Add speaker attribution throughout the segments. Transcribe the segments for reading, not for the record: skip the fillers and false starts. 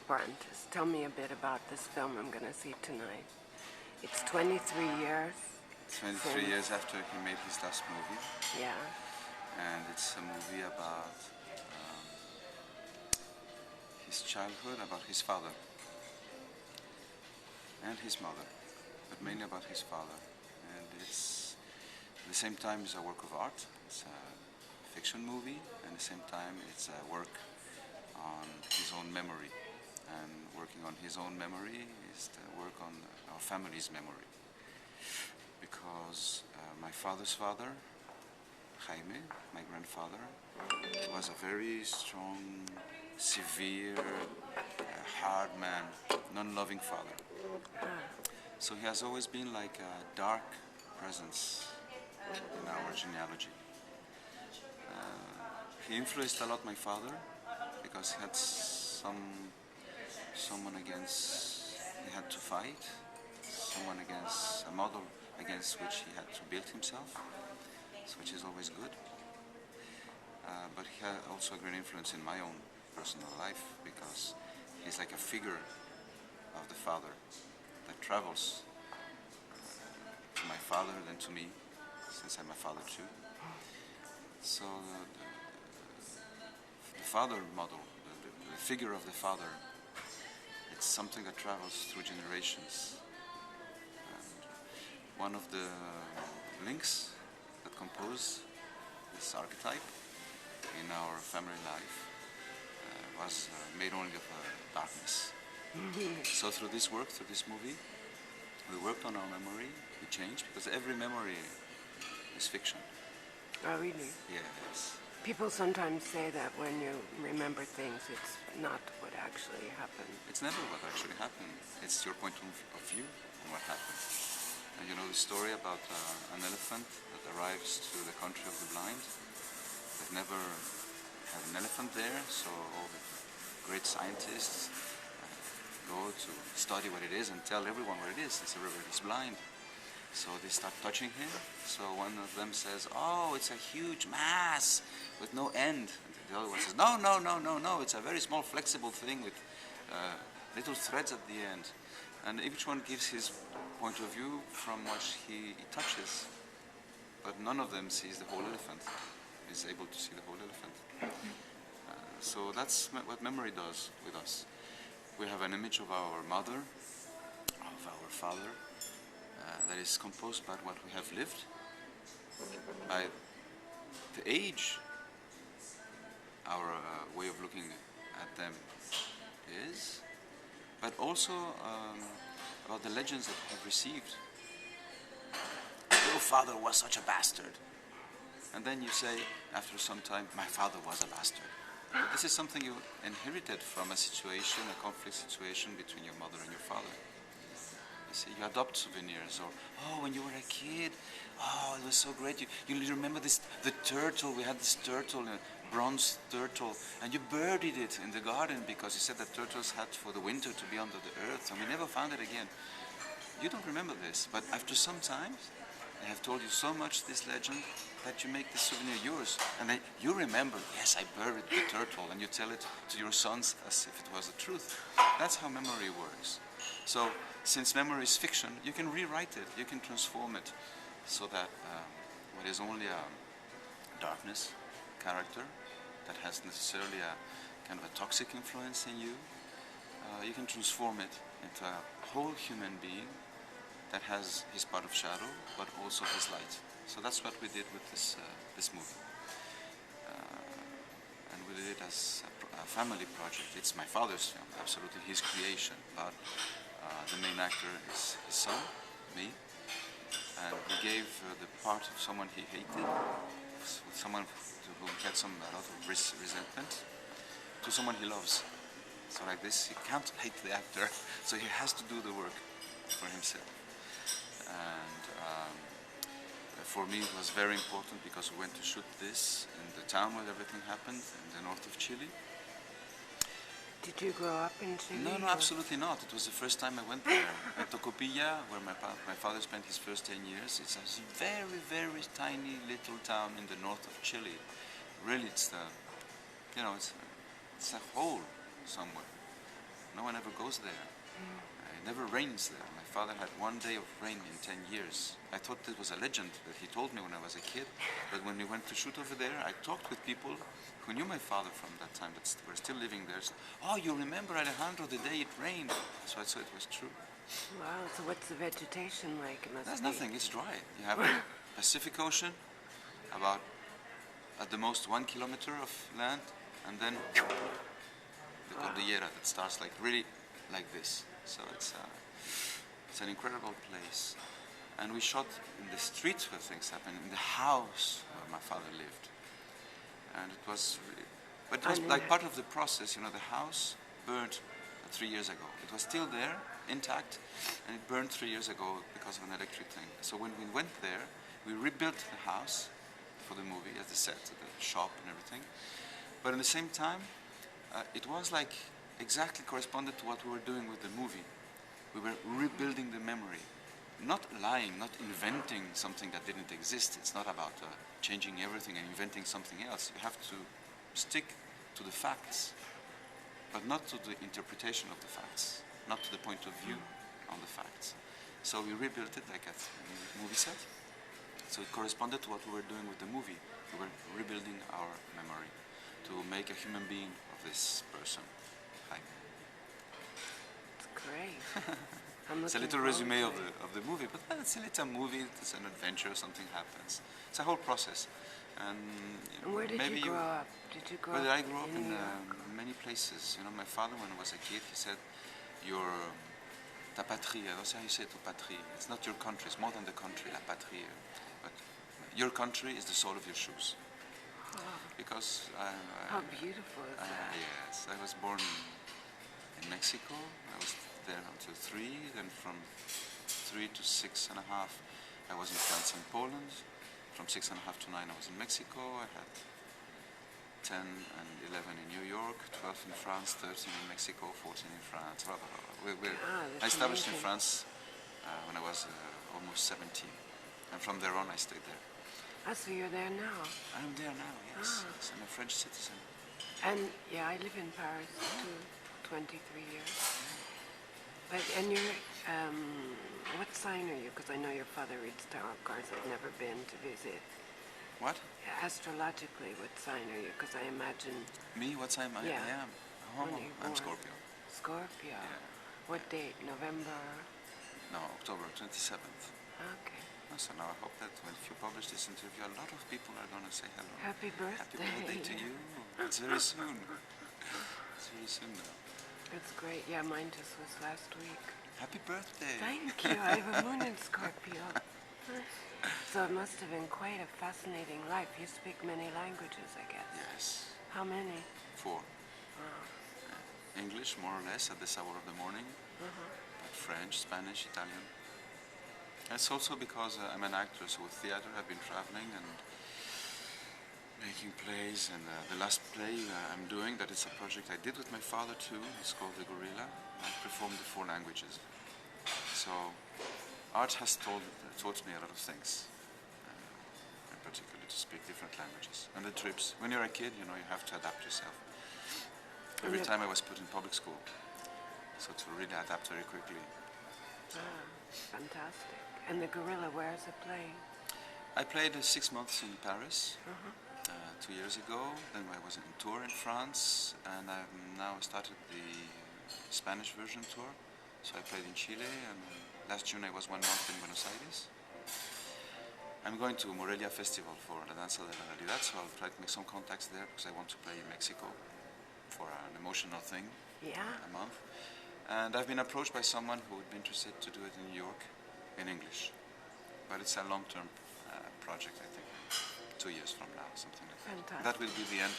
Speaker 1: Brontis, tell me a bit about this film I'm going to see tonight. It's 23 years.
Speaker 2: 23 years after he made his last movie.
Speaker 1: Yeah.
Speaker 2: And it's a movie about his childhood, about his father and his mother, but mainly about his father. And it's, at the same time, it's a work of art. It's a fiction movie, and at the same time, it's a work on his own memory. And working on his own memory is to work on our family's memory. Because my father's father, Jaime, my grandfather, was a very strong, severe, hard man, non-loving father. So he has always been like a dark presence in our genealogy. He influenced a lot my father because he had someone against he had to fight, someone against a model against which he had to build himself, which is always good. But he had also a great influence in my own personal life because he's like a figure of the father that travels to my father, then to me, since I'm a father too. So the father model, the figure of the father, it's something that travels through generations. And one of the links that compose this archetype in our family life was made only of darkness. So through this work, through this movie, we worked on our memory, we changed, because every memory is fiction.
Speaker 1: Oh, really?
Speaker 2: Yes.
Speaker 1: People sometimes say that when you remember things, it's not what actually happened.
Speaker 2: It's never what actually happened. It's your point of view on what happened. And you know the story about an elephant that arrives to the country of the blind. They've never had an elephant there, so all the great scientists go to study what it is and tell everyone what it is. This everybody is blind. So they start touching him. So one of them says, "Oh, it's a huge mass with no end." And the other one says, "No, no, no, no, no. It's a very small, flexible thing with little threads at the end." And each one gives his point of view from what he touches. But none of them sees the whole elephant, is able to see the whole elephant. So that's what memory does with us. We have an image of our mother, of our father, that is composed by what we have lived, by the age our way of looking at them is, but also about the legends that we have received. Your father was such a bastard. And then you say, after some time, my father was a bastard. But this is something you inherited from a situation, a conflict situation between your mother and your father. You see, you adopt souvenirs, or, oh, when you were a kid, oh, it was so great. You remember this, the turtle, we had this turtle, a bronze turtle, and you buried it in the garden because you said that turtles had for the winter to be under the earth, and we never found it again. You don't remember this, but after some time, they have told you so much this legend that you make the souvenir yours. And then you remember, yes, I buried the turtle, and you tell it to your sons as if it was the truth. That's how memory works. So, since memory is fiction, you can rewrite it, you can transform it, so that what is only a darkness character that has necessarily a kind of a toxic influence in you, you can transform it into a whole human being that has his part of shadow, but also his light. So that's what we did with this movie. And we did it as a family project. It's my father's film, absolutely his creation, but the main actor is his son, me, and he gave the part of someone he hated, someone who had a lot of resentment, to someone he loves. So like this, he can't hate the actor, so he has to do the work for himself. And for me it was very important because we went to shoot this in the town where everything happened, in the north of Chile.
Speaker 1: Did you grow up in Chile?
Speaker 2: No, absolutely not. It was the first time I went there. At Tocopilla, where my father spent his first 10 years. It's a very, very tiny little town in the north of Chile. Really, it's a hole somewhere. No one ever goes there. It never rains there. My father had one day of rain in 10 years. I thought it was a legend that he told me when I was a kid. But when we went to shoot over there, I talked with people who knew my father from that time, that were still living there. So, oh, you remember Alejandro, the day it rained? So I thought it was true.
Speaker 1: Wow, so what's the vegetation like? It must
Speaker 2: There's
Speaker 1: be.
Speaker 2: nothing, it's dry. You have the Pacific Ocean, about at the most 1 kilometer of land, and then the Cordillera that starts like really like this. So it's an incredible place. And we shot in the streets where things happen, in the house where my father lived. And it was, but it was like part of the process, you know, the house burned 3 years ago. It was still there, intact, and it burned 3 years ago because of an electric thing. So when we went there, we rebuilt the house for the movie, as the set, the shop and everything. But at the same time, it was like exactly corresponded to what we were doing with the movie. We were rebuilding the memory. Not lying, not inventing something that didn't exist. It's not about changing everything and inventing something else. You have to stick to the facts, but not to the interpretation of the facts, not to the point of view on the facts. So we rebuilt it like a movie set. So it corresponded to what we were doing with the movie. We were rebuilding our memory to make a human being of this person. Hi.
Speaker 1: It's great.
Speaker 2: It's a little resume of the movie, but it's a little movie. It's an adventure. Something happens. It's a whole process. And you know,
Speaker 1: And where did
Speaker 2: maybe
Speaker 1: you grow up? Did you grow
Speaker 2: Well,
Speaker 1: up
Speaker 2: I grew up in
Speaker 1: New York?
Speaker 2: many places. You know, my father, when I was a kid, he said, "Your ta patrie." That's how you say to patrie. It's not your country. It's more than the country, la patrie. But your country is the sole of your shoes. Because
Speaker 1: How beautiful is that?
Speaker 2: yes, I was born in Mexico. I was there until 3. Then from 3 to 6.5, I was in France and Poland. From 6.5 to 9, I was in Mexico. I had 10 and 11 in New York, 12 in France, 13 in Mexico, 14 in France. Blah, blah, blah. I established in France when I was almost 17. And from there on, I stayed there.
Speaker 1: Ah, so you're there now.
Speaker 2: I'm there now, yes. Yes, I'm a French citizen.
Speaker 1: And yeah, I live in Paris too, 23 years. But, and you're, what sign are you? Because I know your father reads tarot cards. I've never been to visit.
Speaker 2: What?
Speaker 1: Astrologically, what sign are you? Because I imagine...
Speaker 2: Me? What sign I am? Oh,
Speaker 1: When are you
Speaker 2: I'm
Speaker 1: born?
Speaker 2: Scorpio.
Speaker 1: Scorpio.
Speaker 2: Yeah.
Speaker 1: What date? November?
Speaker 2: No, October 27th.
Speaker 1: Okay.
Speaker 2: So now I hope that when you publish this interview, a lot of people are going to say hello.
Speaker 1: Happy birthday.
Speaker 2: Happy birthday to you. It's very soon. It's very soon now.
Speaker 1: That's great. Yeah, mine just was last week.
Speaker 2: Happy birthday.
Speaker 1: Thank you. I have a moon in Scorpio. So it must have been quite a fascinating life. You speak many languages, I guess.
Speaker 2: Yes.
Speaker 1: How many?
Speaker 2: 4. English, more or less, at this hour of the morning. But French, Spanish, Italian. It's also because I'm an actor, so with theater I've been traveling and making plays. And the last play I'm doing, that is a project I did with my father too. It's called The Gorilla. I performed the 4 languages. So art has taught me a lot of things, and particularly to speak different languages. And the trips. When you're a kid, you know, you have to adapt yourself. Every time I was put in public school, so to really adapt very quickly.
Speaker 1: Fantastic. And the Gorilla, where is it playing?
Speaker 2: I played 6 months in Paris 2 years ago. Then I was on tour in France, and I've now started the Spanish version tour. So I played in Chile, and last June I was 1 month in Buenos Aires. I'm going to Morelia Festival for La Danza de la Realidad, so I'll try to make some contacts there because I want to play in Mexico for an emotional thing.
Speaker 1: Yeah.
Speaker 2: A month. And I've been approached by someone who would be interested to do it in New York in English. But it's a long-term project, I think. 2 years from now, something like that.
Speaker 1: Fantastic.
Speaker 2: That will be the end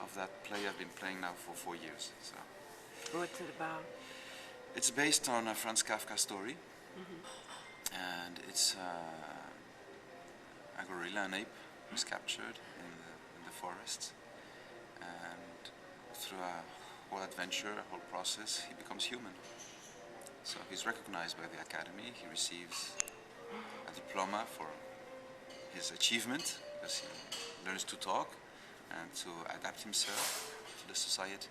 Speaker 2: of that play I've been playing now for 4 years. So
Speaker 1: What's it about?
Speaker 2: it's based on a Franz Kafka story. And it's a gorilla, an ape, who's captured in the forest. And through a whole adventure, a whole process, he becomes human. So he's recognized by the academy. He receives a diploma for his achievement because he learns to talk and to adapt himself to the society.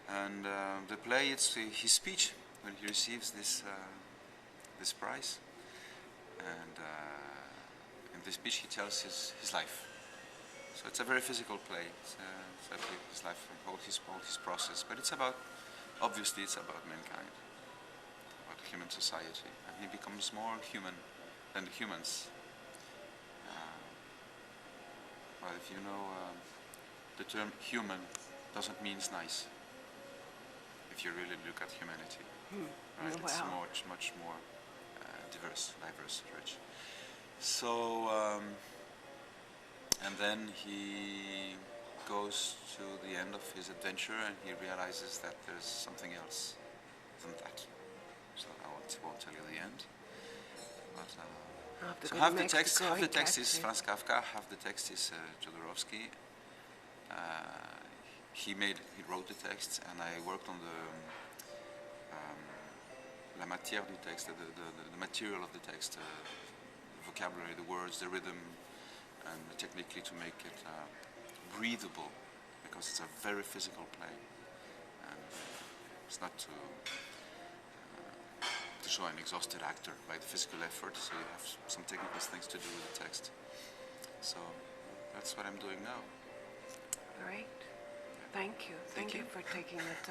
Speaker 2: And the play, it's his speech when he receives this prize. And in this speech, he tells his life. So it's a very physical play. It's actually his life, all his process. But it's about, obviously, it's about mankind, about human society, and he becomes more human than the humans. Well, if you know, the term human doesn't mean nice. If you really look at humanity, right? It's
Speaker 1: Wow.
Speaker 2: much more diverse, rich. So, and then he goes to the end of his adventure, and he realizes that there's something else than that. So I won't tell you the end. But
Speaker 1: I'll have to
Speaker 2: so
Speaker 1: go
Speaker 2: half
Speaker 1: to
Speaker 2: the text,
Speaker 1: Mexico
Speaker 2: half the
Speaker 1: and
Speaker 2: text
Speaker 1: catch
Speaker 2: is
Speaker 1: it.
Speaker 2: Franz Kafka, half the text is Jodorowsky. He wrote the text, and I worked on the la matière du texte, the material of the text, the vocabulary, the words, the rhythm, and technically to make it breathable, because it's a very physical play, and it's not to show an exhausted actor by the physical effort, so you have some technical things to do with the text. So that's what I'm doing now.
Speaker 1: Great. Thank you.
Speaker 2: Thank
Speaker 1: Thank you
Speaker 2: you.
Speaker 1: for taking the time.